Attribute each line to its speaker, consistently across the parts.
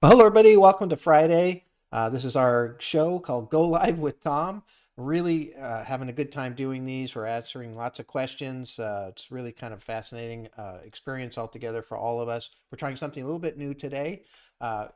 Speaker 1: Well, hello, everybody. Welcome to Friday. This is our show called Go Live with Tom. Really having a good time doing these. We're answering lots of questions. It's really kind of fascinating experience altogether for all of us. We're trying something a little bit new today.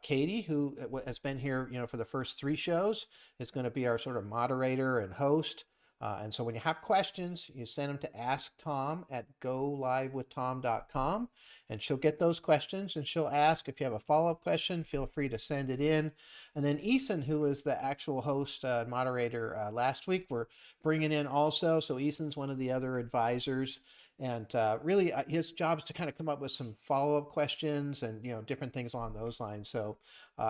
Speaker 1: Katie, who has been here, for the first three shows, is going to be our sort of moderator and host. And so when you have questions, you send them to Ask Tom at golivewithtom.com, and she'll get those questions and she'll ask. If you have a follow-up question, feel free to send it in. And then Eason, who was the actual host and moderator last week, we're bringing in also. So Eason's one of the other advisors. And really, his job is to kind of come up with some follow-up questions and different things along those lines. So,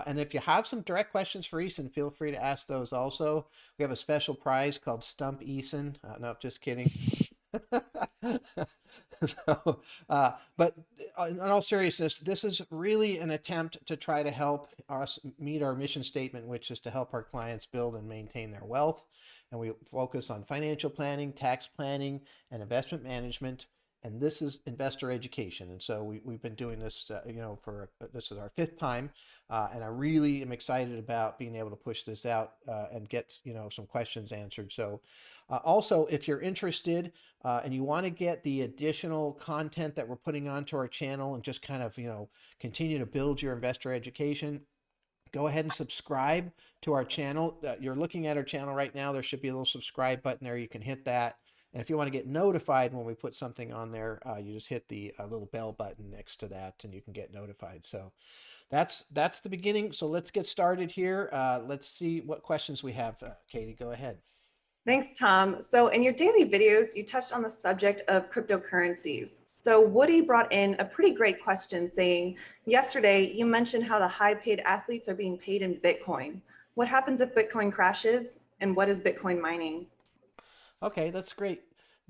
Speaker 1: and if you have some direct questions for Eason, feel free to ask those also. We have a special prize called Stump Eason. No, just kidding. so, but in all seriousness, this is really an attempt to try to help us meet our mission statement, which is to help our clients build and maintain their wealth. And we focus on financial planning, tax planning, and investment management. And this is investor education. And so we've been doing this, for this is our fifth time. And I really am excited about being able to push this out and get, some questions answered. So also, if you're interested and you want to get the additional content that we're putting onto our channel and just kind of, continue to build your investor education, go ahead and subscribe to our channel. You're looking at our channel right now. There should be a little subscribe button there. You can hit that. And if you want to get notified when we put something on there, you just hit the little bell button next to that and you can get notified. So that's the beginning. So let's get started here. Let's see what questions we have. Katie, go ahead.
Speaker 2: Thanks, Tom. So in your daily videos, you touched on the subject of cryptocurrencies. So Woody brought in a pretty great question saying, yesterday you mentioned how the high paid athletes are being paid in Bitcoin. What happens if Bitcoin crashes? And what is Bitcoin mining?
Speaker 1: Okay, that's great.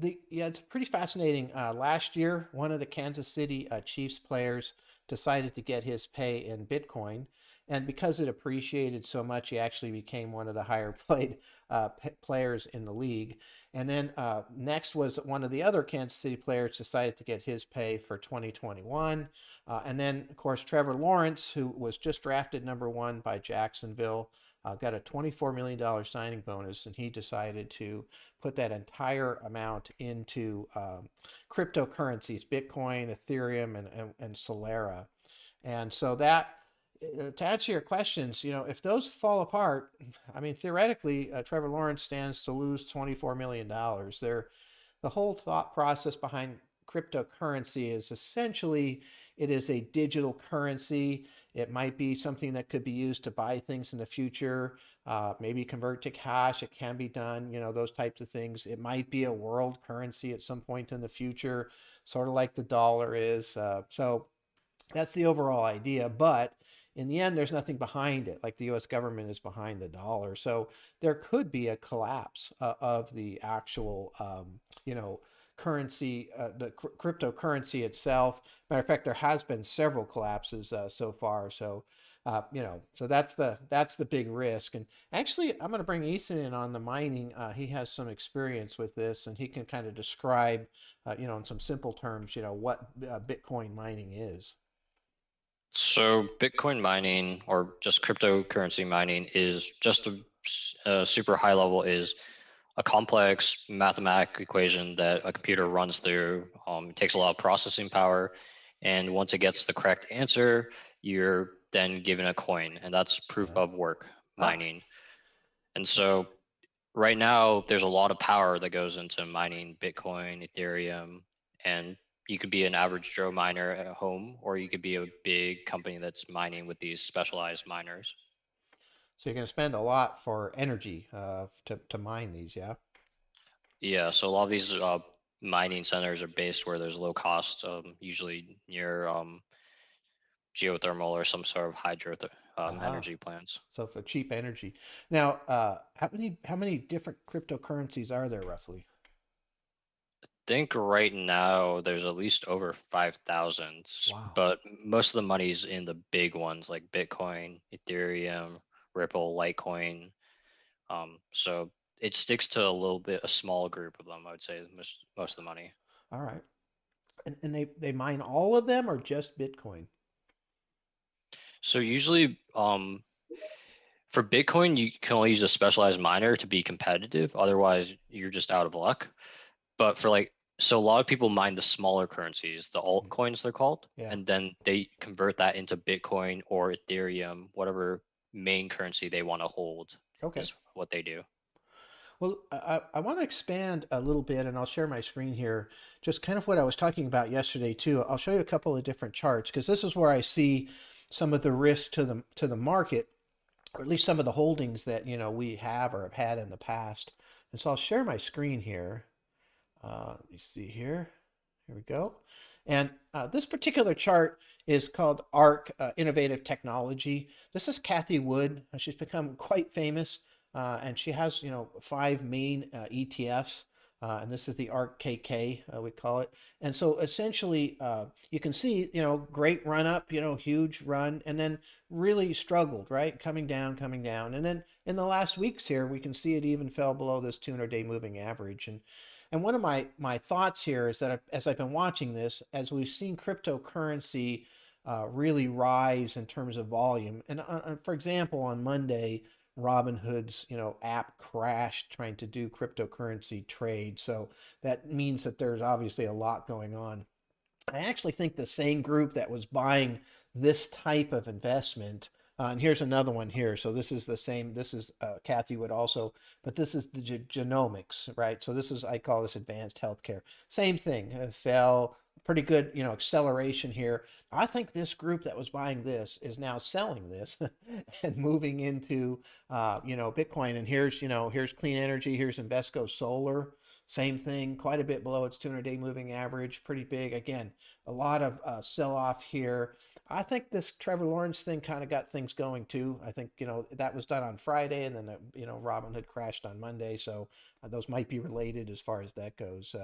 Speaker 1: Yeah, it's pretty fascinating. Last year, one of the Kansas City Chiefs players decided to get his pay in Bitcoin, and because it appreciated so much, he actually became one of the higher played players in the league. And then next was one of the other Kansas City players decided to get his pay for 2021. And then, of course, Trevor Lawrence, who was just drafted number one by Jacksonville, got a $24 million signing bonus, and he decided to put that entire amount into cryptocurrencies, Bitcoin, Ethereum, and Solera. And so that, to answer your questions, if those fall apart, I mean, theoretically, Trevor Lawrence stands to lose $24 million. The whole thought process behind cryptocurrency is essentially it is a digital currency. It might be something that could be used to buy things in the future, maybe convert to cash. It can be done, those types of things. It might be a world currency at some point in the future, sort of like the dollar is. So that's the overall idea. But in the end, there's nothing behind it. Like the US government is behind the dollar. So there could be a collapse of the actual, currency, the cryptocurrency itself. Matter of fact, there has been several collapses so far. So, so that's the big risk. And actually, I'm going to bring Ethan in on the mining. He has some experience with this, and he can kind of describe, in some simple terms, what Bitcoin mining is.
Speaker 3: So Bitcoin mining or just cryptocurrency mining is just a super high level is a complex mathematical equation that a computer runs through. It takes a lot of processing power. And once it gets the correct answer, you're then given a coin, and that's proof
Speaker 1: Yeah.
Speaker 3: of work
Speaker 1: Ah,
Speaker 3: mining. And so right now, there's a lot of power that goes into mining Bitcoin, Ethereum, and you could be an average Joe miner at home, or you could be a big company that's mining with these specialized miners.
Speaker 1: so you're going to spend a lot for energy to mine these, yeah?
Speaker 3: Yeah, so a lot of these mining centers are based where there's low cost, usually near geothermal or some sort of hydro
Speaker 1: Uh-huh.
Speaker 3: energy plants.
Speaker 1: So for cheap energy. Now, how many different cryptocurrencies are there roughly?
Speaker 3: Think right now there's at least over 5,000,
Speaker 1: Wow.
Speaker 3: but most of the money's in the big ones like Bitcoin, Ethereum, Ripple, Litecoin. So it sticks to a little bit, a small group of them, I would say, most of the money.
Speaker 1: All right. And they mine all of them or just Bitcoin?
Speaker 3: So usually, for Bitcoin, you can only use a specialized miner to be competitive. Otherwise, you're just out of luck. But for like, so a lot of people mine the smaller currencies, the altcoins they're called,
Speaker 1: Yeah.
Speaker 3: and then they convert that into Bitcoin or Ethereum, whatever main currency they want to hold
Speaker 1: Okay.
Speaker 3: is what they do.
Speaker 1: Well, I want to expand a little bit, and I'll share my screen here. Just kind of what I was talking about yesterday too. I'll show you a couple of different charts because this is where I see some of the risk to the market, or at least some of the holdings that we have or have had in the past. And so I'll share my screen here. Let me see here. Here we go. And this particular chart is called ARC Innovative Technology. This is Kathy Wood. She's become quite famous, and she has five main ETFs. And this is the ARC KK, we call it. And so essentially, you can see, great run up, huge run, and then really struggled, right? Coming down, coming down. And then in the last weeks here, we can see it even fell below this 200-day moving average. And one of my thoughts here is that as I've been watching this, as we've seen cryptocurrency really rise in terms of volume, and for example, on Monday, Robinhood's app crashed trying to do cryptocurrency trade. So that means that there's obviously a lot going on. I actually think the same group that was buying this type of investment, and here's another one here. So this is the same. This is Kathy Wood also, but this is the genomics, right? So this is, I call this advanced healthcare. Same thing. It fell pretty good, acceleration here. I think this group that was buying this is now selling this and moving into, Bitcoin. And here's clean energy. Here's Invesco Solar. Same thing, quite a bit below its 200-day moving average, pretty big. Again, a lot of sell-off here. I think this Trevor Lawrence thing kind of got things going too. I think, that was done on Friday, and then, Robinhood crashed on Monday. So those might be related as far as that goes.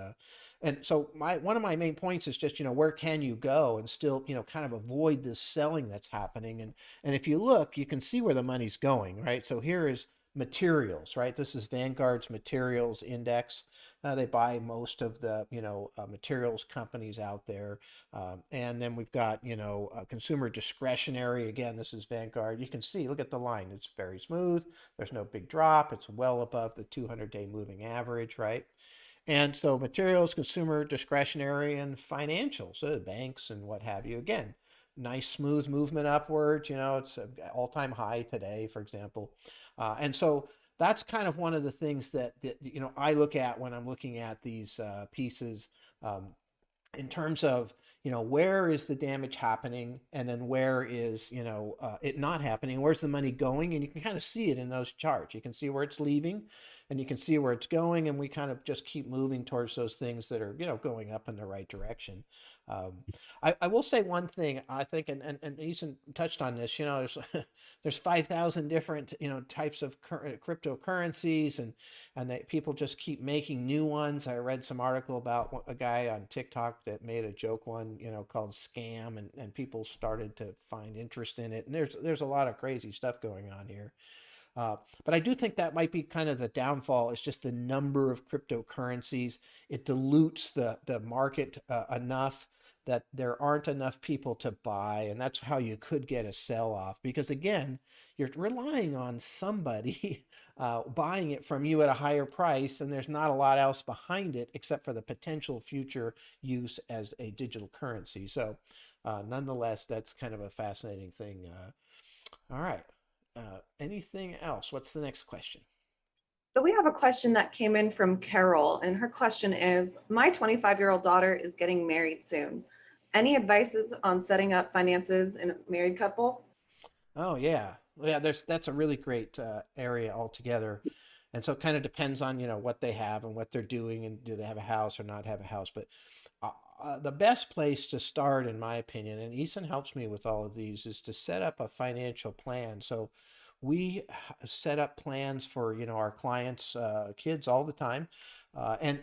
Speaker 1: And so one of my main points is just, where can you go and still, kind of avoid this selling that's happening. And if you look, you can see where the money's going, right? So here is materials, right? This is Vanguard's materials index. They buy most of the materials companies out there, and then we've got consumer discretionary. Again, this is Vanguard. You can see, look at the line; it's very smooth. There's no big drop. It's well above the 200-day moving average, right? And so materials, consumer discretionary, and financials, so banks and what have you. Again, nice smooth movement upward. It's an all-time high today, for example. And so that's kind of one of the things that I look at when I'm looking at these pieces, um, in terms of where is the damage happening, and then where is it not happening, where's the money going, and you can kind of see it in those charts. You can see where it's leaving, and you can see where it's going, and we kind of just keep moving towards those things that are going up in the right direction. um, I will say one thing, I think, and Ethan touched on this. There's there's 5,000 different types of cryptocurrencies, and that people just keep making new ones. I read some article about a guy on TikTok that made a joke one, called Scam, and people started to find interest in it. And there's a lot of crazy stuff going on here. But I do think that might be kind of the downfall. It's just the number of cryptocurrencies. It dilutes the market enough that there aren't enough people to buy, and that's how you could get a sell off. Because again, you're relying on somebody buying it from you at a higher price, and there's not a lot else behind it except for the potential future use as a digital currency. So, nonetheless, that's kind of a fascinating thing. All right. Anything else? What's the next question?
Speaker 2: So we have a question that came in from Carol, and her question is, my 25-year-old daughter is getting married soon. Any advices on setting up finances in a married couple?
Speaker 1: Oh yeah, yeah. That's a really great area altogether, and so it kind of depends on what they have and what they're doing, and do they have a house or not have a house. But the best place to start, in my opinion, and Ethan helps me with all of these, is to set up a financial plan. So we set up plans for our clients' kids all the time. And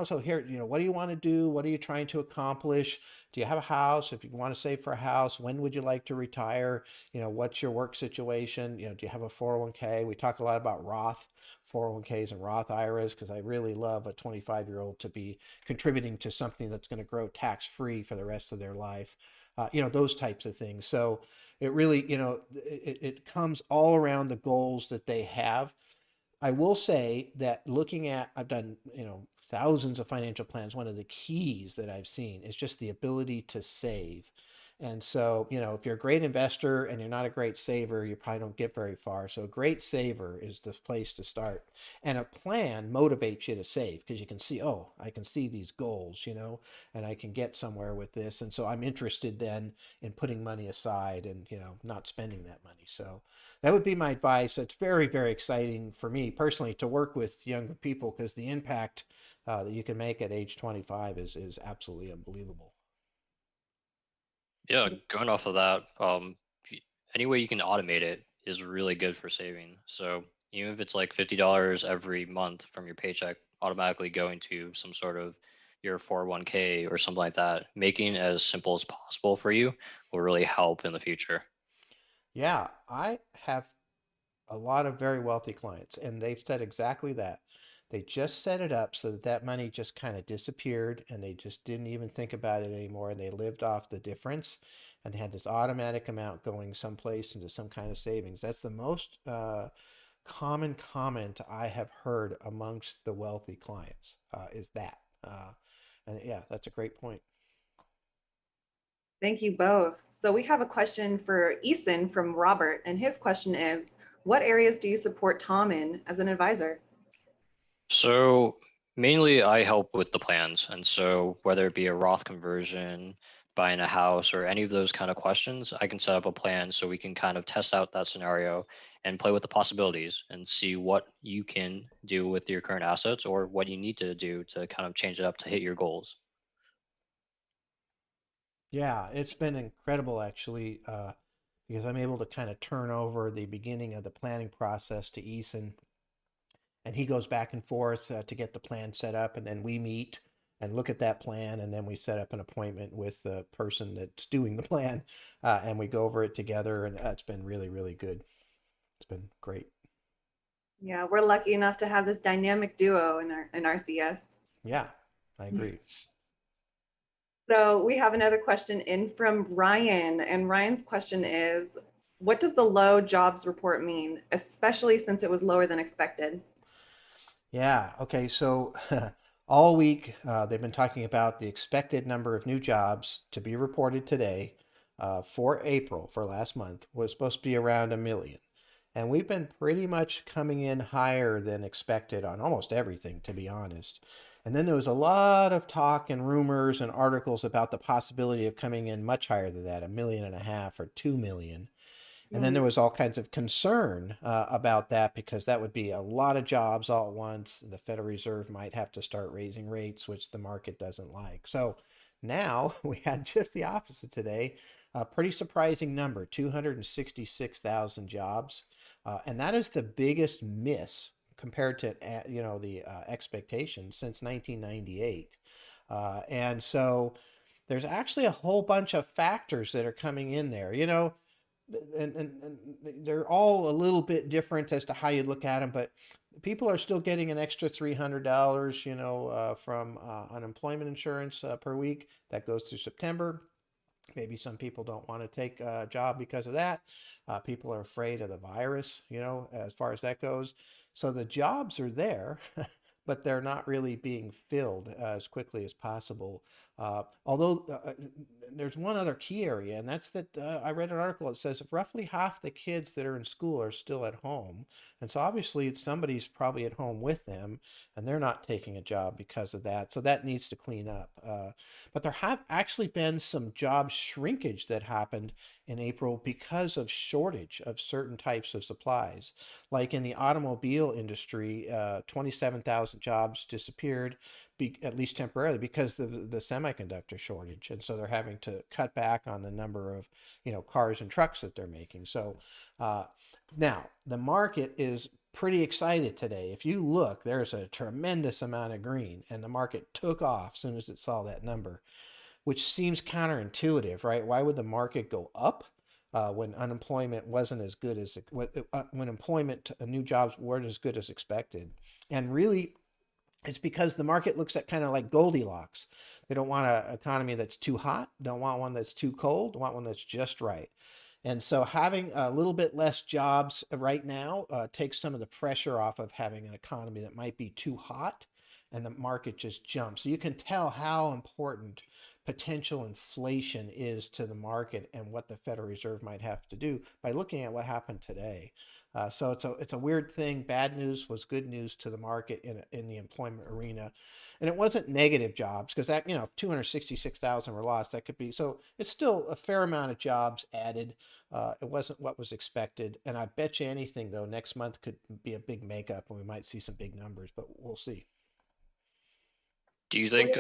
Speaker 1: so here, what do you want to do? What are you trying to accomplish? Do you have a house? If you want to save for a house, when would you like to retire? What's your work situation? Do you have a 401k? We talk a lot about Roth 401ks and Roth IRAs, because I really love a 25-year-old to be contributing to something that's going to grow tax free for the rest of their life. those types of things. So it really, it comes all around the goals that they have. I will say that looking at, I've done, thousands of financial plans. One of the keys that I've seen is just the ability to save. And so, if you're a great investor and you're not a great saver, you probably don't get very far. So, a great saver is the place to start. And a plan motivates you to save because you can see, oh, I can see these goals, and I can get somewhere with this. And so, I'm interested then in putting money aside and, not spending that money. So, that would be my advice. It's very, very exciting for me personally to work with younger people because the impact that you can make at age 25 is absolutely unbelievable.
Speaker 3: Yeah, going off of that, any way you can automate it is really good for saving. So even if it's like $50 every month from your paycheck automatically going to some sort of your 401k or something like that, making it as simple as possible for you will really help in the future.
Speaker 1: Yeah, I have a lot of very wealthy clients, and they've said exactly that. They just set it up so that that money just kind of disappeared and they just didn't even think about it anymore. And they lived off the difference and they had this automatic amount going someplace into some kind of savings. That's the most common comment I have heard amongst the wealthy clients is that. And yeah, that's a great point.
Speaker 2: Thank you both. So we have a question for Eason from Robert, and his question is, what areas do you support Tom in as an advisor?
Speaker 3: So mainly I help with the plans. And so whether it be a Roth conversion, buying a house, or any of those kind of questions, I can set up a plan so we can kind of test out that scenario and play with the possibilities and see what you can do with your current assets or what you need to do to kind of change it up to hit your goals.
Speaker 1: Yeah, it's been incredible actually, because I'm able to kind of turn over the beginning of the planning process to Eason, and he goes back and forth to get the plan set up, and then we meet and look at that plan, and then we set up an appointment with the person that's doing the plan, and we go over it together, and it's been really, really good. It's been great.
Speaker 2: Yeah, we're lucky enough to have this dynamic duo in RCS.
Speaker 1: Yeah, I agree.
Speaker 2: So we have another question in from Ryan, and Ryan's question is, what does the low jobs report mean, especially since it was lower than expected?
Speaker 1: Yeah. Okay. So all week they've been talking about the expected number of new jobs to be reported today for April, for last month, was supposed to be around 1 million. And we've been pretty much coming in higher than expected on almost everything, to be honest. And then there was a lot of talk and rumors and articles about the possibility of coming in much higher than that, 1.5 million or 2 million. And then there
Speaker 2: Mm,
Speaker 1: was all kinds of concern about that because that would be a lot of jobs all at once. The Federal Reserve might have to start raising rates, which the market doesn't like. So now we had just the opposite today. A pretty surprising number, 266,000 jobs. And that is the biggest miss compared to the expectation since 1998. And so there's actually a whole bunch of factors that are coming in there. And they're all a little bit different as to how you look at them, but people are still getting an extra $300, from unemployment insurance per week. That goes through September. Maybe some people don't want to take a job because of that. People are afraid of the virus, as far as that goes. So the jobs are there, but they're not really being filled as quickly as possible. Although there's one other key area, and that's that I read an article that says roughly half the kids that are in school are still at home. And so obviously somebody's probably at home with them, and they're not taking a job because of that. So that needs to clean up. But there have actually been some job shrinkage that happened in April because of shortage of certain types of supplies. Like in the automobile industry, 27,000 jobs disappeared, at least temporarily, because of the semiconductor shortage. And so they're having to cut back on the number of, cars and trucks that they're making. So uh, now the market is pretty excited today. If you look, there's a tremendous amount of green, and the market took off as soon as it saw that number, which seems counterintuitive, right? Why would the market go up when unemployment wasn't as good as when employment new jobs weren't as good as expected? And really, It's because the market looks at kind of like Goldilocks. They don't want an economy that's too hot, don't want one that's too cold, want one that's just right. And so having a little bit less jobs right now takes some of the pressure off of having an economy that might be too hot and the market just jumps. So you can tell how important potential inflation is to the market and what the Federal Reserve might have to do by looking at what happened today. So it's a weird thing. Bad news was good news to the market in the employment arena, and it wasn't negative jobs because that if 266,000 were lost, that could be so. It's still a fair amount of jobs added. It wasn't what was expected, and I bet you anything though, next month could be a big makeup, and we might see some big numbers, but we'll see.
Speaker 3: Do you think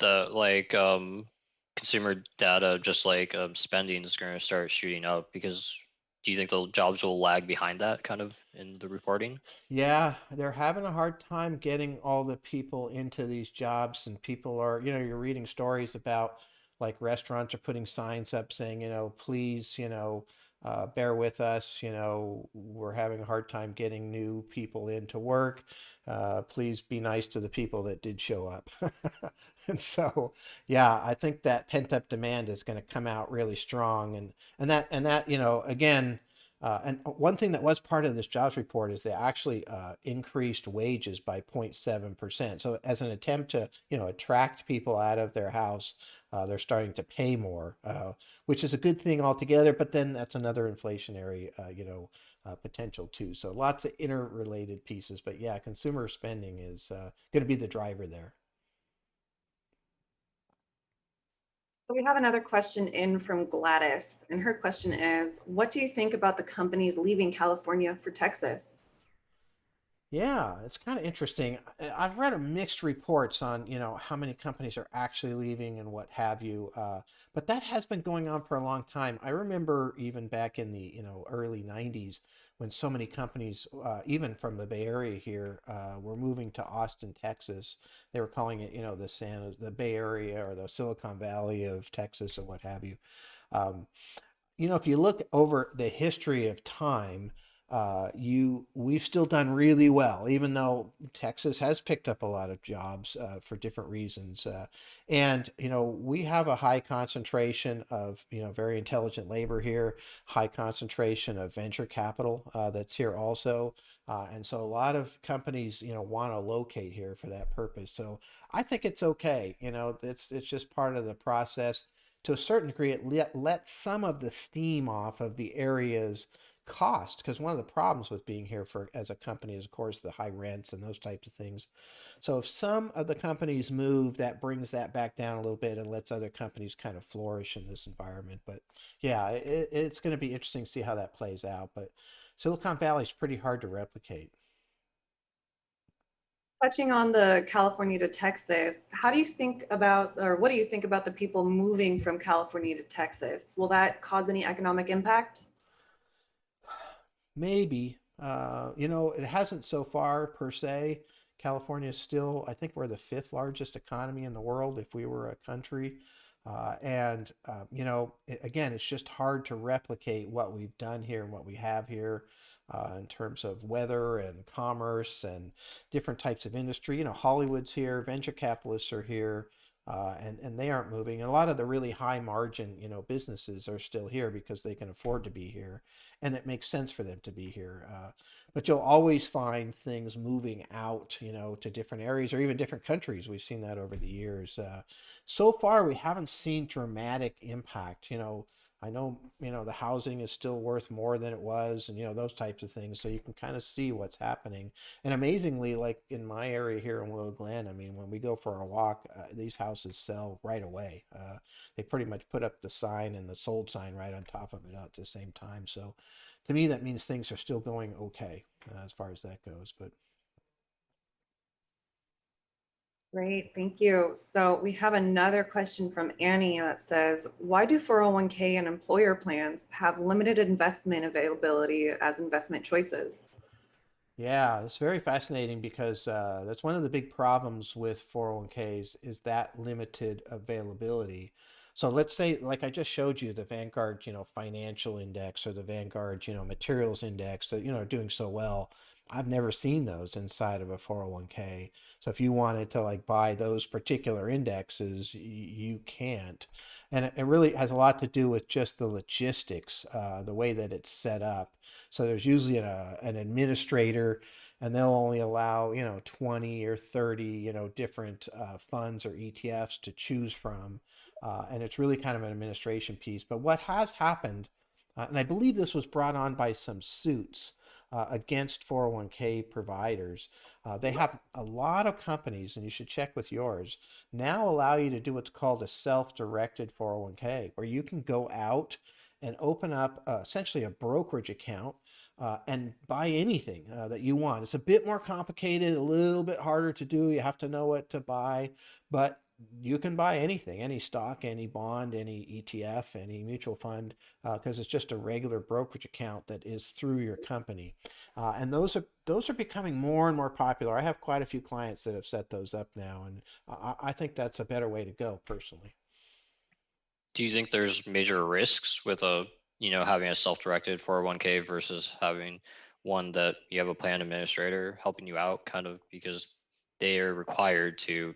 Speaker 3: the like consumer data just like spending is going to start shooting up because do you think the jobs will lag behind that kind of in the reporting?
Speaker 1: Yeah, they're having a hard time getting all the people into these jobs, and people are, you're reading stories about like restaurants are putting signs up saying, please, bear with us, we're having a hard time getting new people into work. Please be nice to the people that did show up. And so, yeah, I think that pent-up demand is going to come out really strong, and that, again. And one thing that was part of this jobs report is they actually increased wages by 0.7%. So as an attempt to, attract people out of their house, they're starting to pay more, which is a good thing altogether. But then that's another inflationary, potential too. So lots of interrelated pieces. But yeah, consumer spending is going to be the driver there.
Speaker 2: So we have another question in from Gladys, and her question is, what do you think about the companies leaving California for Texas?
Speaker 1: Yeah, it's kind of interesting. I've read a mixed reports on, how many companies are actually leaving and what have you. But that has been going on for a long time. I remember even back in the, early 90s when so many companies, even from the Bay Area here, were moving to Austin, Texas. They were calling it, the Bay Area or the Silicon Valley of Texas or what have you. Um, if you look over the history of time, we've still done really well, even though Texas has picked up a lot of jobs for different reasons. And we have a high concentration of very intelligent labor here, high concentration of venture capital that's here also. And so a lot of companies, want to locate here for that purpose. So I think it's okay. It's just part of the process to a certain degree. It lets some of the steam off of the area's cost, because one of the problems with being here for as a company is of course the high rents and those types of things. So if some of the companies move, that brings that back down a little bit and lets other companies kind of flourish in this environment. But yeah, it's going to be interesting to see how that plays out. But Silicon Valley is pretty hard to replicate.
Speaker 2: Touching on the California to Texas, how do you think about, or what do you think about the people moving from California to Texas? Will that cause any economic impact?
Speaker 1: Maybe. It hasn't so far per se. California is still, I think we're the fifth largest economy in the world if we were a country. Again, it's just hard to replicate what we've done here and what we have here in terms of weather and commerce and different types of industry. Hollywood's here, venture capitalists are here, and they aren't moving. And a lot of the really high margin, businesses are still here because they can afford to be here, and it makes sense for them to be here. But you'll always find things moving out, to different areas or even different countries. We've seen that over the years. So far, we haven't seen dramatic impact. I know, the housing is still worth more than it was, and those types of things. So you can kind of see what's happening. And amazingly, like in my area here in Willow Glen, I mean, when we go for a walk, these houses sell right away. They pretty much put up the sign and the sold sign right on top of it at the same time. So to me, that means things are still going okay as far as that goes. But
Speaker 2: Great, thank you. So we have another question from Annie that says, why do 401k and employer plans have limited investment availability as investment choices?
Speaker 1: yeah, it's very fascinating because that's one of the big problems with 401ks is that limited availability. So let's say, like I just showed you, the Vanguard, financial index or the Vanguard, materials index that, are doing so well. I've never seen those inside of a 401k. So if you wanted to like buy those particular indexes, you can't. And it really has a lot to do with just the logistics, the way that it's set up. So there's usually an administrator, and they'll only allow, 20 or 30, different funds or ETFs to choose from. And it's really kind of an administration piece. But what has happened, and I believe this was brought on by some suits against 401k providers. They have a lot of companies, and you should check with yours, now allow you to do what's called a self-directed 401k, where you can go out and open up essentially a brokerage account and buy anything that you want. It's a bit more complicated, a little bit harder to do. You have to know what to buy, but you can buy anything, any stock, any bond, any ETF, any mutual fund, because it's just a regular brokerage account that is through your company. And those are becoming more and more popular. I have quite a few clients that have set those up now, and I think that's a better way to go personally.
Speaker 3: Do you think there's major risks with having a self-directed 401k versus having one that you have a plan administrator helping you out kind of because they are required to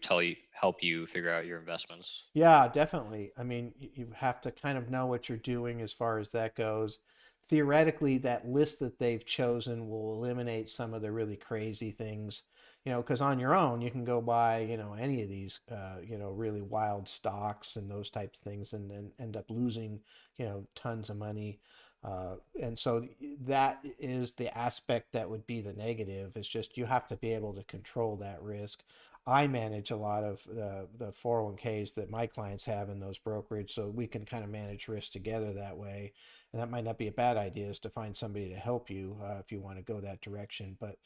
Speaker 3: help you figure out your investments?
Speaker 1: Yeah, definitely. I mean, you have to kind of know what you're doing as far as that goes. Theoretically, that list that they've chosen will eliminate some of the really crazy things, because on your own, you can go buy, any of these, really wild stocks and those types of things and end up losing, tons of money. And so that is the aspect that would be the negative. It's just you have to be able to control that risk. I manage a lot of the 401ks that my clients have in those brokerage, so we can kind of manage risk together that way. And that might not be a bad idea, is to find somebody to help you if you want to go that direction. But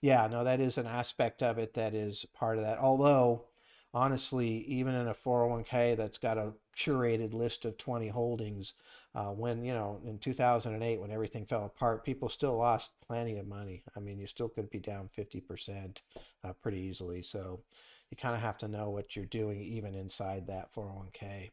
Speaker 1: yeah, no, that is an aspect of it that is part of that. Although, honestly, even in a 401k that's got a curated list of 20 holdings, when, in 2008, when everything fell apart, people still lost plenty of money. I mean, you still could be down 50% pretty easily. So you kind of have to know what you're doing even inside that 401k.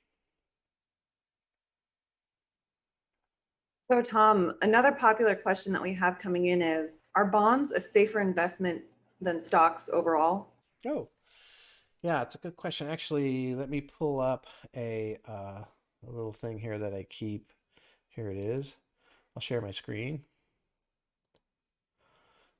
Speaker 2: So, Tom, another popular question that we have coming in is, are bonds a safer investment than stocks overall?
Speaker 1: Oh, yeah, it's a good question. Actually, let me pull up a little thing here that I keep. Here it is. I'll share my screen.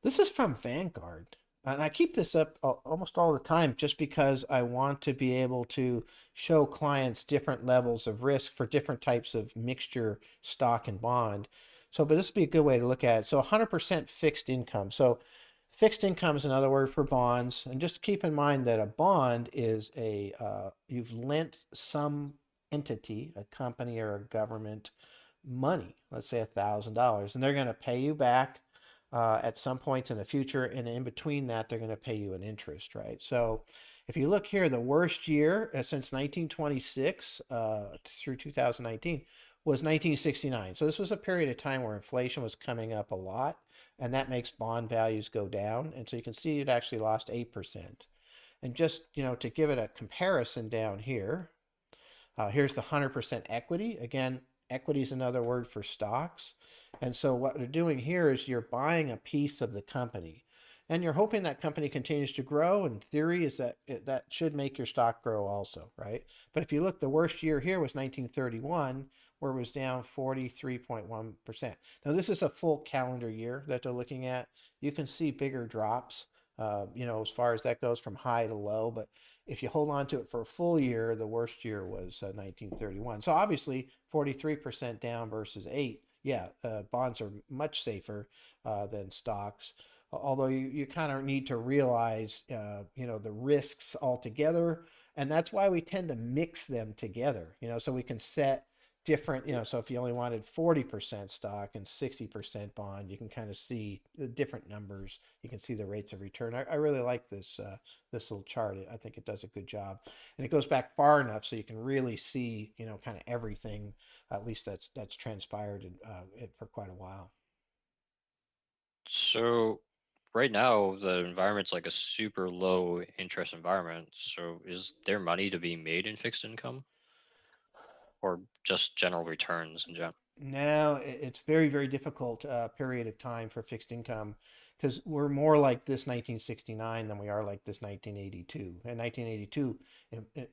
Speaker 1: This is from Vanguard. And I keep this up almost all the time just because I want to be able to show clients different levels of risk for different types of mixture stock and bond. So, but this would be a good way to look at it. So 100% fixed income. So fixed income is another word for bonds. And just keep in mind that a bond is you've lent some entity, a company or a government, money, let's say $1,000, and they're going to pay you back at some point in the future, and in between that, they're going to pay you an interest, right? So, if you look here, the worst year since 1926 through 2019 was 1969. So this was a period of time where inflation was coming up a lot, and that makes bond values go down. And so you can see it actually lost 8%. And just, to give it a comparison down here, here's the 100% equity. Again, equity is another word for stocks. And so what they're doing here is you're buying a piece of the company, and you're hoping that company continues to grow. In theory, is that should make your stock grow also, right? But if you look, the worst year here was 1931, where it was down 43.1%. Now this is a full calendar year that they're looking at. You can see bigger drops, as far as that goes from high to low. But if you hold on to it for a full year, the worst year was 1931. So obviously 43% down versus 8. Yeah, bonds are much safer than stocks. Although you kind of need to realize, the risks altogether. And that's why we tend to mix them together, so we can set different, so if you only wanted 40% stock and 60% bond, you can kind of see the different numbers. You can see the rates of return. I really like this little chart. I think it does a good job, and it goes back far enough so you can really see, kind of everything, at least that's transpired for quite a while.
Speaker 3: So right now the environment's like a super low interest environment. So is there money to be made in fixed income or just general returns in general?
Speaker 1: No, it's very, very difficult period of time for fixed income because we're more like this 1969 than we are like this 1982. In 1982,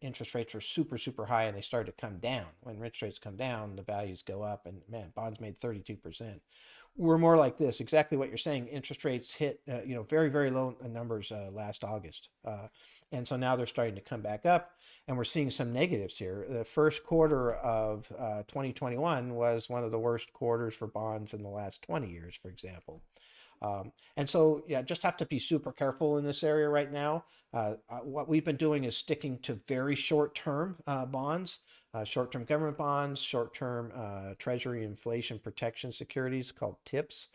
Speaker 1: interest rates were super, super high and they started to come down. When interest rates come down, the values go up, and man, bonds made 32%. We're more like this, exactly what you're saying. Interest rates hit, very, very low numbers last August. And so now they're starting to come back up, and we're seeing some negatives here. The first quarter of 2021 was one of the worst quarters for bonds in the last 20 years, for example. And so, yeah, just have to be super careful in this area right now. What we've been doing is sticking to very short-term bonds, short-term government bonds, short-term Treasury inflation protection securities called TIPS.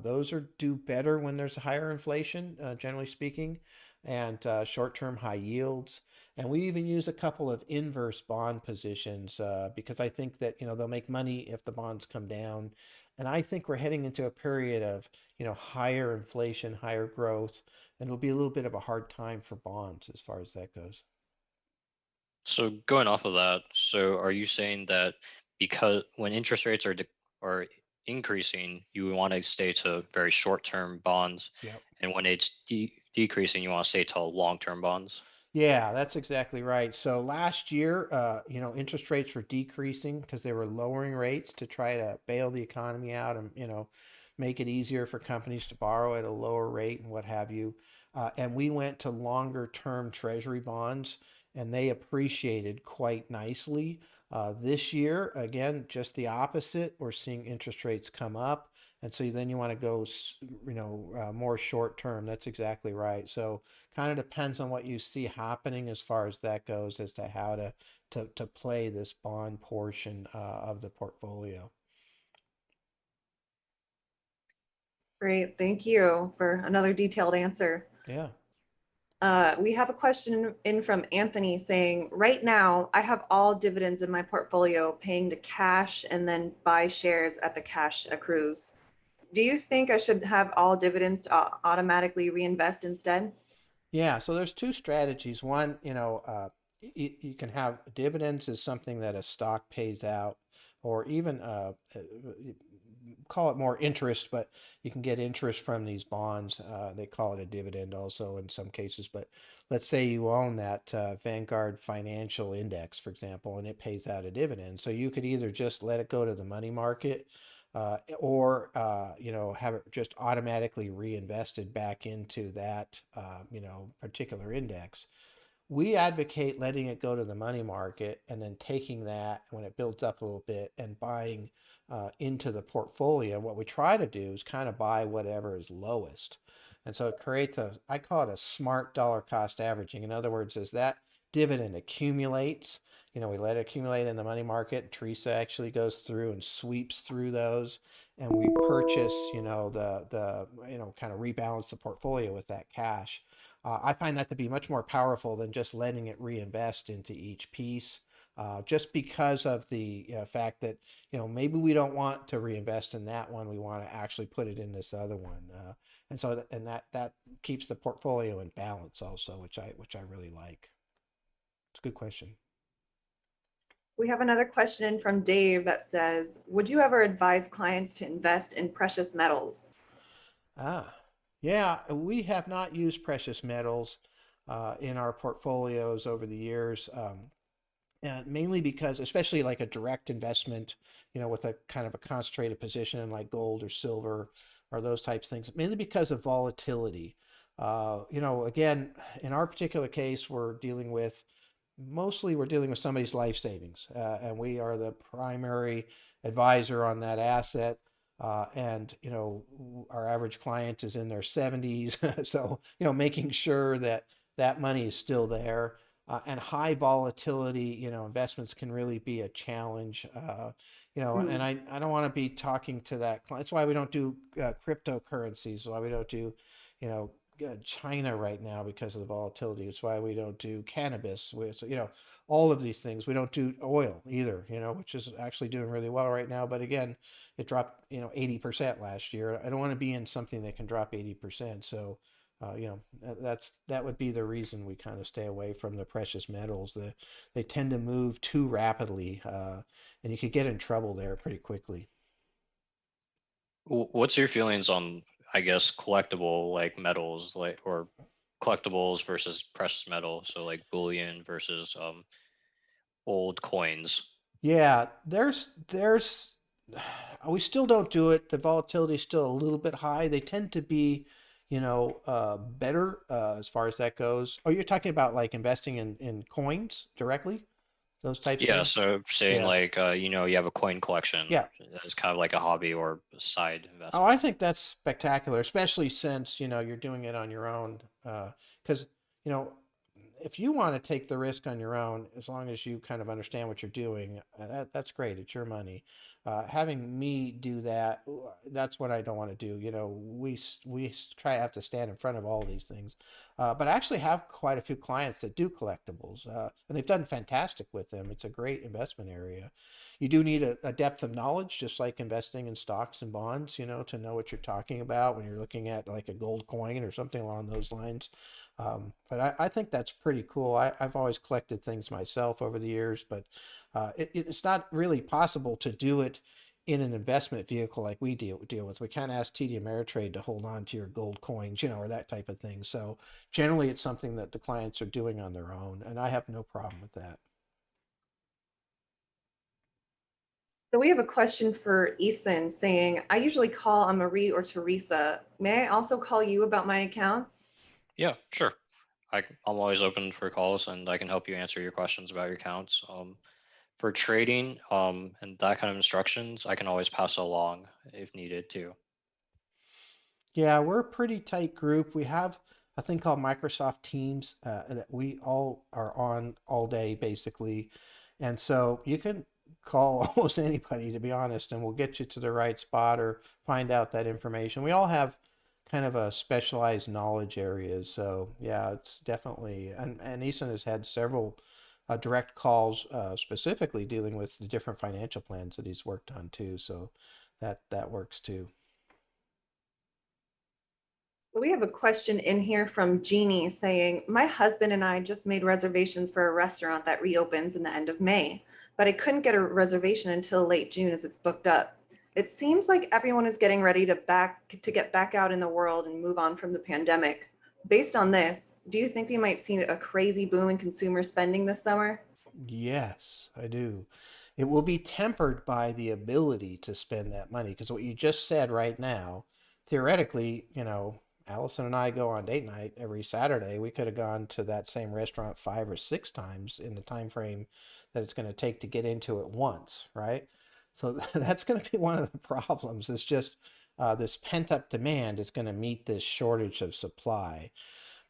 Speaker 1: Those are do better when there's higher inflation, generally speaking, and short-term high yields. And we even use a couple of inverse bond positions because I think that they'll make money if the bonds come down. And I think we're heading into a period of higher inflation, higher growth, and it'll be a little bit of a hard time for bonds as far as that goes.
Speaker 3: So going off of that, so are you saying that because when interest rates are increasing, you want to stay to very short-term bonds,
Speaker 1: Yep.
Speaker 3: and when it's decreasing, you want to stay to long-term bonds?
Speaker 1: Yeah, that's exactly right. So last year, interest rates were decreasing because they were lowering rates to try to bail the economy out and, make it easier for companies to borrow at a lower rate and what have you. And we went to longer term treasury bonds and they appreciated quite nicely. This year, again, just the opposite. We're seeing interest rates come up. And so then you want to go, more short term. That's exactly right. So kind of depends on what you see happening as far as that goes as to how to play this bond portion of the portfolio.
Speaker 2: Great, thank you for another detailed answer.
Speaker 1: Yeah.
Speaker 2: We have a question in from Anthony saying, right now, I have all dividends in my portfolio paying to cash and then buy shares at the cash accrues. Do you think I should have all dividends to automatically reinvest instead?
Speaker 1: Yeah, so there's two strategies. One, you can have dividends is something that a stock pays out, or even call it more interest, but you can get interest from these bonds. They call it a dividend also in some cases. But let's say you own that Vanguard Financial Index, for example, and it pays out a dividend. So you could either just let it go to the money market or have it just automatically reinvested back into that particular index. We advocate letting it go to the money market and then taking that when it builds up a little bit and buying into the portfolio. What we try to do is kind of buy whatever is lowest. And so it creates I call it a smart dollar cost averaging. In other words, as that dividend accumulates, we let it accumulate in the money market. Teresa actually goes through and sweeps through those, and we purchase, kind of rebalance the portfolio with that cash. I find that to be much more powerful than just letting it reinvest into each piece. Just because of the fact that maybe we don't want to reinvest in that one, we want to actually put it in this other one, and so that keeps the portfolio in balance also, which I really like. It's a good question.
Speaker 2: We have another question in from Dave that says, would you ever advise clients to invest in precious metals?
Speaker 1: Ah, yeah, we have not used precious metals in our portfolios over the years. And mainly because, especially like a direct investment, with a kind of a concentrated position in like gold or silver or those types of things, mainly because of volatility. Again, in our particular case, we're dealing with somebody's life savings, and we are the primary advisor on that asset. And our average client is in their 70s, so making sure that that money is still there. And high volatility, investments can really be a challenge. And I don't want to be talking to that client. That's why we don't do cryptocurrencies. Why we don't do, you know, China right now because of the volatility. It's why we don't do cannabis. All of these things. We don't do oil either, which is actually doing really well right now. But again, it dropped, 80% last year. I don't want to be in something that can drop 80%. So That would be the reason we kind of stay away from the precious metals. They tend to move too rapidly, and you could get in trouble there pretty quickly.
Speaker 3: What's your feelings on, I guess, collectible like metals, like or collectibles versus precious metal? So like bullion versus old coins.
Speaker 1: Yeah, there's we still don't do it. The volatility is still a little bit high. They tend to be, better as far as that goes. Oh, you're talking about like investing in coins directly, those types of
Speaker 3: Yeah,
Speaker 1: things?
Speaker 3: so saying
Speaker 1: Yeah.
Speaker 3: like you have a coin collection
Speaker 1: Yeah.
Speaker 3: as kind of like a hobby or a side
Speaker 1: Oh,
Speaker 3: investment.
Speaker 1: I think that's spectacular, especially since, you're doing it on your own. Because, you know, if you want to take the risk on your own, as long as you kind of understand what you're doing, that's great. It's your money. Having me do that, that's what I don't want to do. We have to stand in front of all these things. But I actually have quite a few clients that do collectibles, and they've done fantastic with them. It's a great investment area. You do need a depth of knowledge, just like investing in stocks and bonds, to know what you're talking about when you're looking at like a gold coin or something along those lines. But I think that's pretty cool. I've always collected things myself over the years, but it's not really possible to do it in an investment vehicle like we deal with. We can't ask TD Ameritrade to hold on to your gold coins, or that type of thing. So generally, it's something that the clients are doing on their own, and I have no problem with that.
Speaker 2: So we have a question for Eason saying, I usually call on Marie or Teresa. May I also call you about my accounts?
Speaker 3: Yeah, sure. I'm always open for calls and I can help you answer your questions about your accounts. For trading, and that kind of instructions, I can always pass along if needed too.
Speaker 1: Yeah, we're a pretty tight group. We have a thing called Microsoft Teams that we all are on all day, basically. And so you can call almost anybody, to be honest, and we'll get you to the right spot or find out that information. We all have kind of a specialized knowledge areas. So yeah, it's definitely, and Eason has had several direct calls specifically dealing with the different financial plans that he's worked on too. So that works too.
Speaker 2: We have a question in here from Jeannie saying, my husband and I just made reservations for a restaurant that reopens in the end of May, but I couldn't get a reservation until late June as it's booked up. It seems like everyone is getting ready to get back out in the world and move on from the pandemic. Based on this, do you think we might see a crazy boom in consumer spending this summer?
Speaker 1: Yes, I do. It will be tempered by the ability to spend that money because what you just said right now, theoretically, Allison and I go on date night every Saturday. We could have gone to that same restaurant 5 or 6 times in the time frame that it's going to take to get into it once, right? So that's going to be one of the problems. It's just this pent up demand is going to meet this shortage of supply.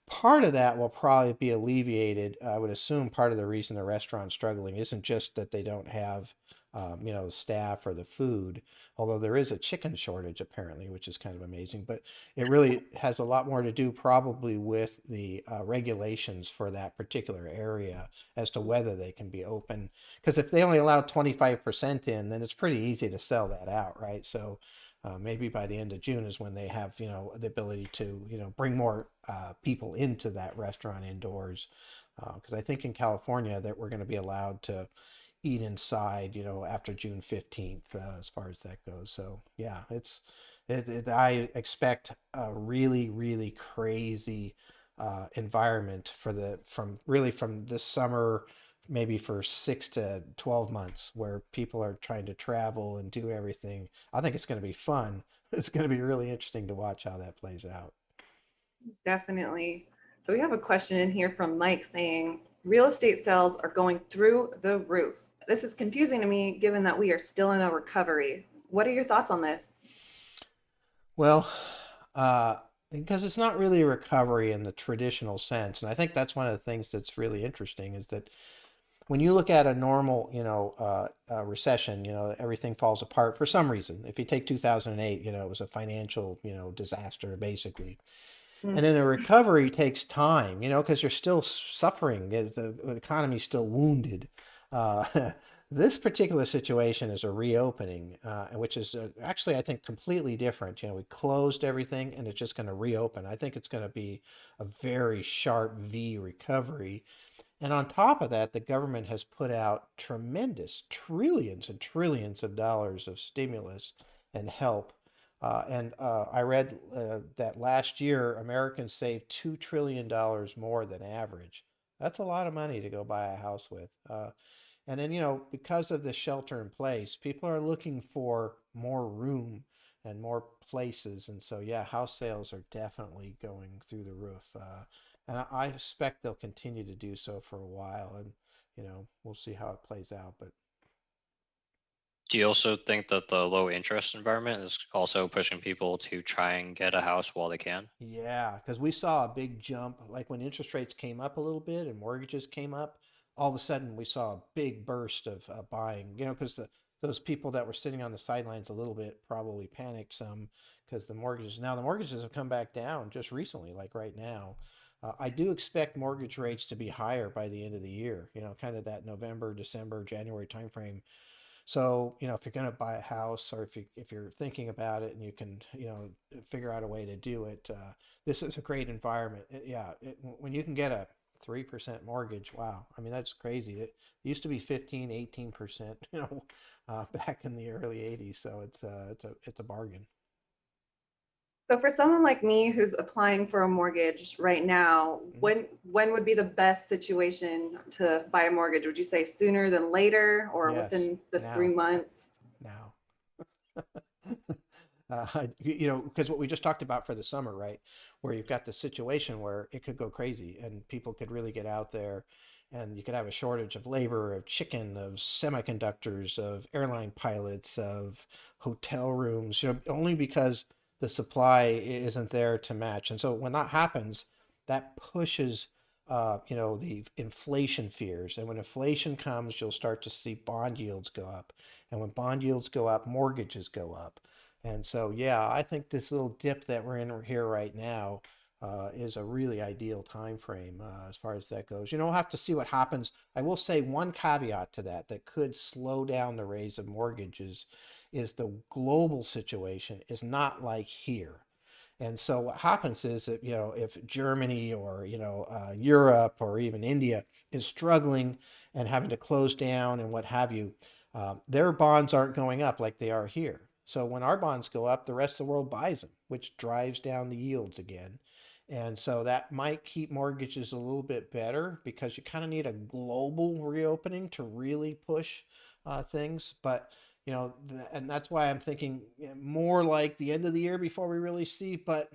Speaker 1: Part of that will probably be alleviated. I would assume part of the reason the restaurant's struggling isn't just that they don't have, the staff or the food, although there is a chicken shortage apparently, which is kind of amazing. But it really has a lot more to do probably with the regulations for that particular area as to whether they can be open. Because if they only allow 25% in, then it's pretty easy to sell that out, right? So maybe by the end of June is when they have, the ability to, bring more people into that restaurant indoors. Because I think in California that we're going to be allowed to eat inside, after June 15th, as far as that goes. So yeah, I expect a really, really crazy environment from this summer, maybe for 6 to 12 months, where people are trying to travel and do everything. I think it's going to be fun. It's going to be really interesting to watch how that plays out.
Speaker 2: Definitely. So we have a question in here from Mike saying, real estate sales are going through the roof. This is confusing to me given that we are still in a recovery. What are your thoughts on this?
Speaker 1: Well, uh, because it's not really a recovery in the traditional sense, and I think that's one of the things that's really interesting is that when you look at a normal, recession, everything falls apart for some reason. If you take 2008, it was a financial, disaster basically.
Speaker 2: Mm.
Speaker 1: And then a recovery takes time, because you're still suffering. The economy's still wounded. This particular situation is a reopening, which is actually, I think, completely different. We closed everything and it's just going to reopen. I think it's going to be a very sharp V recovery. And on top of that, the government has put out tremendous trillions and trillions of dollars of stimulus and help. And I read that last year, Americans saved $2 trillion more than average. That's a lot of money to go buy a house with. And then, because of the shelter in place, people are looking for more room and more places. And so, yeah, house sales are definitely going through the roof. And I expect they'll continue to do so for a while. And, we'll see how it plays out. But
Speaker 3: Do you also think that the low interest environment is also pushing people to try and get a house while they can?
Speaker 1: yeah, because we saw a big jump, like when interest rates came up a little bit and mortgages came up, all of a sudden we saw a big burst of buying, because those people that were sitting on the sidelines a little bit probably panicked some because the mortgages have come back down just recently, like right now. I do expect mortgage rates to be higher by the end of the year, kind of that November, December, January timeframe. So, if you're going to buy a house or if you're thinking about it and you can, figure out a way to do it, this is a great environment. Yeah, when you can get a 3% mortgage, wow. I mean, that's crazy. It used to be 15, 18%, back in the early 80s. So it's a bargain.
Speaker 2: So for someone like me who's applying for a mortgage right now,
Speaker 1: Mhm.
Speaker 2: when would be the best situation to buy a mortgage? Would you say sooner than later or
Speaker 1: Yes,
Speaker 2: within the three
Speaker 1: now,
Speaker 2: months?
Speaker 1: now. Because what we just talked about for the summer, right? Where you've got the situation where it could go crazy and people could really get out there and you could have a shortage of labor, of chicken, of semiconductors, of airline pilots, of hotel rooms, only because the supply isn't there to match. And so when that happens, that pushes, the inflation fears. And when inflation comes, you'll start to see bond yields go up. And when bond yields go up, mortgages go up. And so, yeah, I think this little dip that we're in here right now is a really ideal time frame as far as that goes. We'll have to see what happens. I will say one caveat to that could slow down the raise of mortgages is the global situation is not like here. And so what happens is that, if Germany or, Europe or even India is struggling and having to close down and what have you, their bonds aren't going up like they are here. So when our bonds go up, the rest of the world buys them, which drives down the yields again. And so that might keep mortgages a little bit better because you kind of need a global reopening to really push things. But and that's why I'm thinking more like the end of the year before we really see. But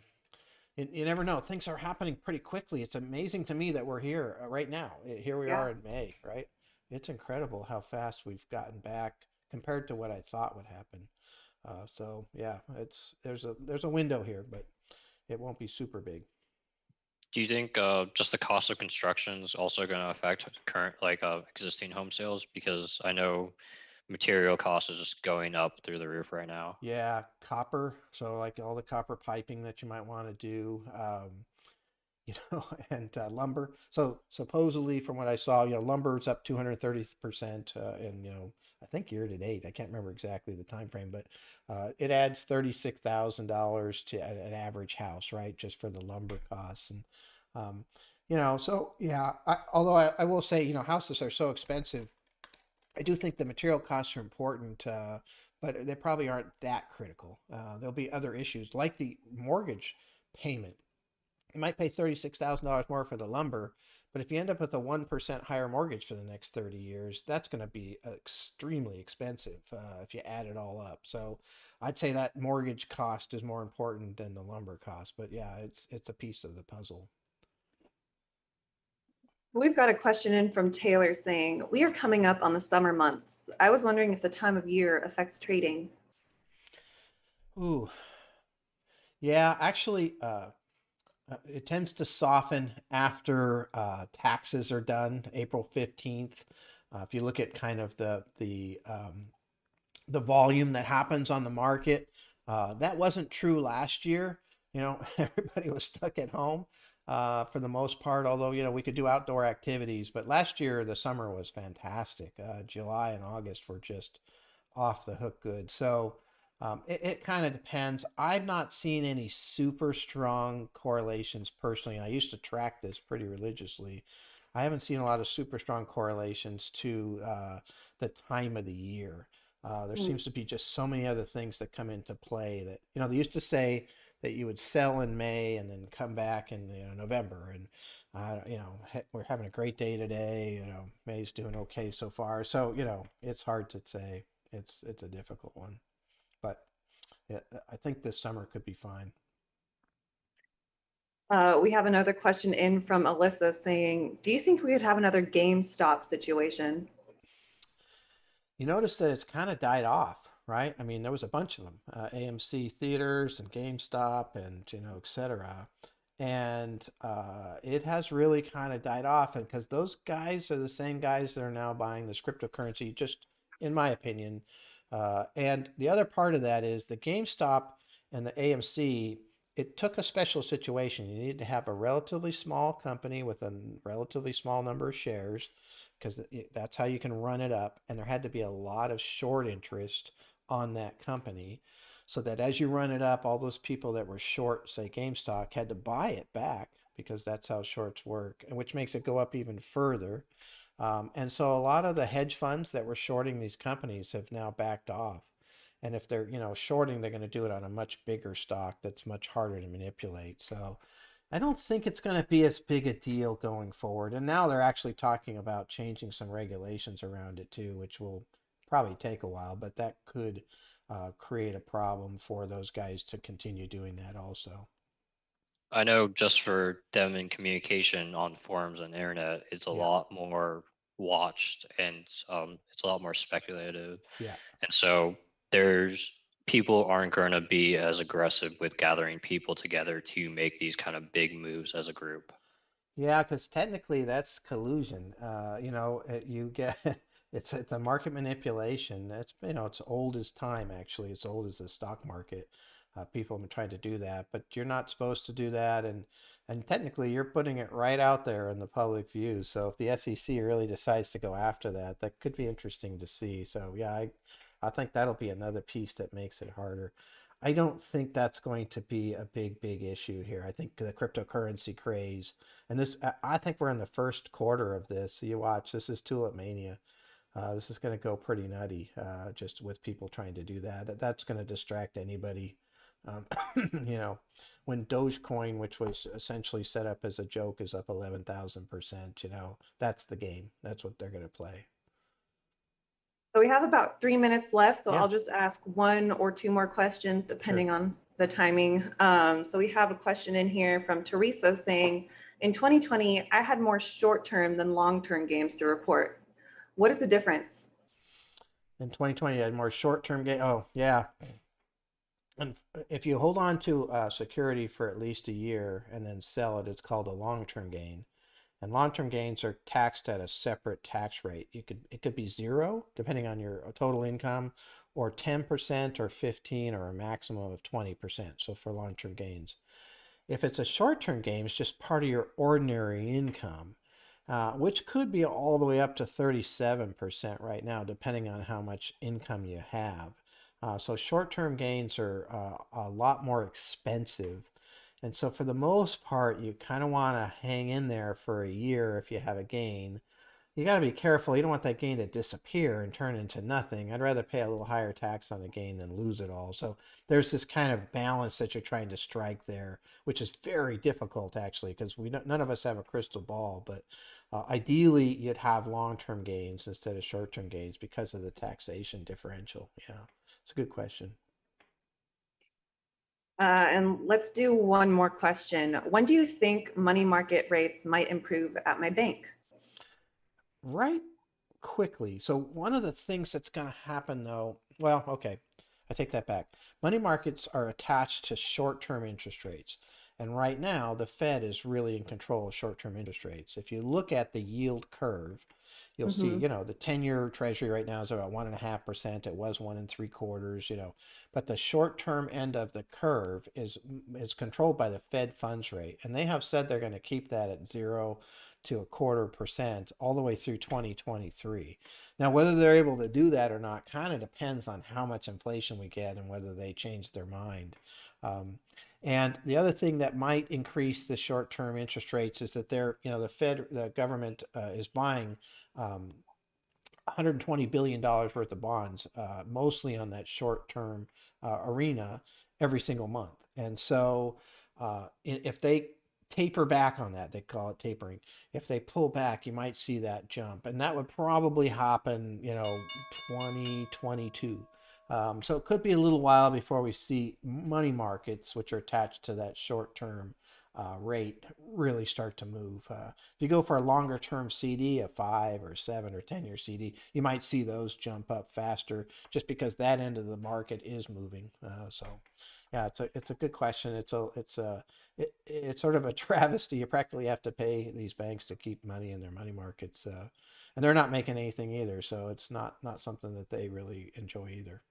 Speaker 1: you never know. Things are happening pretty quickly. It's amazing to me that we're here right now. Here we
Speaker 2: Yeah.
Speaker 1: are in May, right? It's incredible how fast we've gotten back compared to what I thought would happen. So yeah, there's a window here, but it won't be super big.
Speaker 3: Do you think just the cost of construction is also going to affect current existing home sales? Because I know material costs is just going up through the roof right now.
Speaker 1: Yeah, copper. So like all the copper piping that you might want to do. And lumber. So supposedly, from what I saw, lumber's up 230%, and I think year to date. I can't remember exactly the time frame, but it adds $36,000 to an average house, right? Just for the lumber costs, and so yeah. Although I will say, houses are so expensive. I do think the material costs are important, but they probably aren't that critical. There'll be other issues like the mortgage payment. You might pay $36,000 more for the lumber, but if you end up with a 1% higher mortgage for the next 30 years, that's going to be extremely expensive if you add it all up. So I'd say that mortgage cost is more important than the lumber cost. But yeah, it's a piece of the puzzle.
Speaker 2: We've got a question in from Taylor saying, we are coming up on the summer months. I was wondering if the time of year affects trading.
Speaker 1: Ooh, yeah, actually, it tends to soften after taxes are done, April 15th. If you look at kind of the volume that happens on the market. That wasn't true last year. Everybody was stuck at home. for the most part, although, we could do outdoor activities. But last year, the summer was fantastic. July and August were just off the hook good. So it kind of depends. I've not seen any super strong correlations personally. I used to track this pretty religiously. I haven't seen a lot of super strong correlations to the time of the year. There
Speaker 2: Mm.
Speaker 1: seems to be just so many other things that come into play that, they used to say that you would sell in May and then come back in, November. And, we're having a great day today. May's doing okay so far. So, it's hard to say. It's a difficult one, but yeah, I think this summer could be fine.
Speaker 2: We have another question in from Alyssa saying, do you think we would have another GameStop situation?
Speaker 1: You notice that it's kind of died off, right? I mean, there was a bunch of them, AMC theaters and GameStop and, et cetera. And it has really kind of died off. And because those guys are the same guys that are now buying this cryptocurrency, just in my opinion. And the other part of that is the GameStop and the AMC, it took a special situation. You needed to have a relatively small company with a relatively small number of shares because that's how you can run it up. And there had to be a lot of short interest on that company so that as you run it up, all those people that were short, say GameStop, had to buy it back because that's how shorts work, and which makes it go up even further. And so a lot of the hedge funds that were shorting these companies have now backed off. And if they're, shorting, they're going to do it on a much bigger stock that's much harder to manipulate. So I don't think it's going to be as big a deal going forward. And now they're actually talking about changing some regulations around it too, which will probably take a while, but that could create a problem for those guys to continue doing that also.
Speaker 3: I know just for them in communication on forums and internet, it's a
Speaker 1: Yeah,
Speaker 3: lot more watched and it's a lot more speculative.
Speaker 1: yeah.
Speaker 3: And so there's people aren't going to be as aggressive with gathering people together to make these kind of big moves as a group.
Speaker 1: Yeah, because technically that's collusion. You get it's a market manipulation. It's old as time actually. It's old as the stock market. People have been trying to do that, but you're not supposed to do that, and technically you're putting it right out there in the public view. So if the SEC really decides to go after that, that could be interesting to see. So yeah, I think that'll be another piece that makes it harder. I don't think that's going to be a big issue here. I think the cryptocurrency craze, and I think we're in the first quarter of this. So you watch, this is Tulip Mania. This is going to go pretty nutty, just with people trying to do that. That's going to distract anybody. Um, you know, when Dogecoin, which was essentially set up as a joke, is up 11,000%, that's the game. That's what they're going to play.
Speaker 2: So we have about 3 minutes left, so
Speaker 1: Yeah,
Speaker 2: I'll just ask one or two more questions
Speaker 1: sure.
Speaker 2: depending on the timing. So we have a question in here from Teresa saying, in 2020, I had more short-term than long-term games to report. What is the difference?
Speaker 1: In 2020, you had more short-term gain. Oh, yeah. And if you hold on to security for at least a year and then sell it, it's called a long-term gain. And long-term gains are taxed at a separate tax rate. It could be zero, depending on your total income, or 10% or 15 or a maximum of 20%. So for long-term gains. If it's a short-term gain, it's just part of your ordinary income, which could be all the way up to 37% right now, depending on how much income you have. So short-term gains are a lot more expensive. And so for the most part, you kind of want to hang in there for a year if you have a gain. You got to be careful. You don't want that gain to disappear and turn into nothing. I'd rather pay a little higher tax on the gain than lose it all. So there's this kind of balance that you're trying to strike there, which is very difficult actually, because none of us have a crystal ball. But ideally, you'd have long-term gains instead of short-term gains because of the taxation differential. Yeah, it's a good question.
Speaker 2: And let's do one more question. When do you think money market rates might improve at my bank?
Speaker 1: Right quickly. So one of the things that's going to happen though, well, okay, I take that back. Money markets are attached to short-term interest rates. And right now, the Fed is really in control of short-term interest rates. If you look at the yield curve, You'll see,
Speaker 2: Hmm.
Speaker 1: you know, the 10-year treasury right now is about 1.5%. It was 1 3/4, you know, but the short-term end of the curve is controlled by the Fed funds rate, and they have said they're going to keep that at 0 to 1/4% all the way through 2023. Now, whether they're able to do that or not kind of depends on how much inflation we get and whether they change their mind. Um, and the other thing that might increase the short-term interest rates is that you know, the government is buying 120 billion dollars worth of bonds, mostly on that short-term arena, every single month. And so, if they taper back on that, they call it tapering. If they pull back, you might see that jump, and that would probably happen, you know, 2022. So it could be a little while before we see money markets, which are attached to that short-term rate, really start to move. If you go for a longer term CD, a 5 or 7 or 10 year CD, you might see those jump up faster just because that end of the market is moving. So, yeah, it's a good question. It's sort of a travesty. You practically have to pay these banks to keep money in their money markets, and they're not making anything either. So it's not something that they really enjoy either.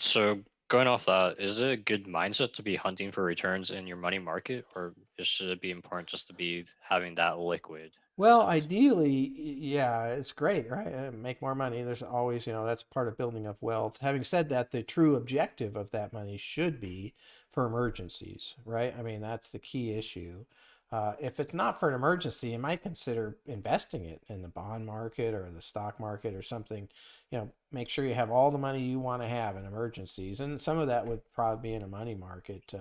Speaker 3: So going off that, is it a good mindset to be hunting for returns in your money market, or should it be important just to be having that liquid in a
Speaker 1: Well,
Speaker 3: sense?
Speaker 1: ideally, yeah, it's great, right? Make more money. There's always, you know, that's part of building up wealth. Having said that, the true objective of that money should be for emergencies, right? I mean, that's the key issue. If it's not for an emergency, you might consider investing it in the bond market or the stock market or something. You know, make sure you have all the money you want to have in emergencies, and some of that would probably be in a money market.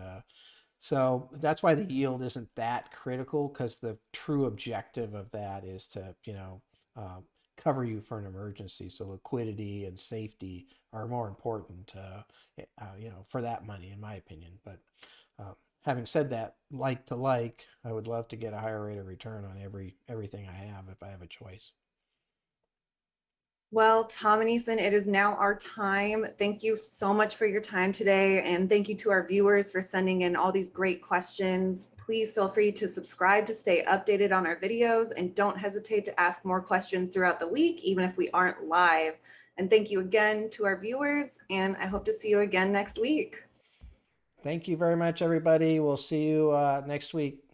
Speaker 1: So that's why the yield isn't that critical, because the true objective of that is to, you know, cover you for an emergency. So liquidity and safety are more important, you know, for that money, in my opinion. But having said that, like to like, I would love to get a higher rate of return on everything I have if I have a choice.
Speaker 2: Well, Tom and Eason, it is now our time. Thank you so much for your time today. And thank you to our viewers for sending in all these great questions. Please feel free to subscribe to stay updated on our videos, and don't hesitate to ask more questions throughout the week, even if we aren't live. And thank you again to our viewers, and I hope to see you again next week.
Speaker 1: Thank you very much, everybody. We'll see you next week.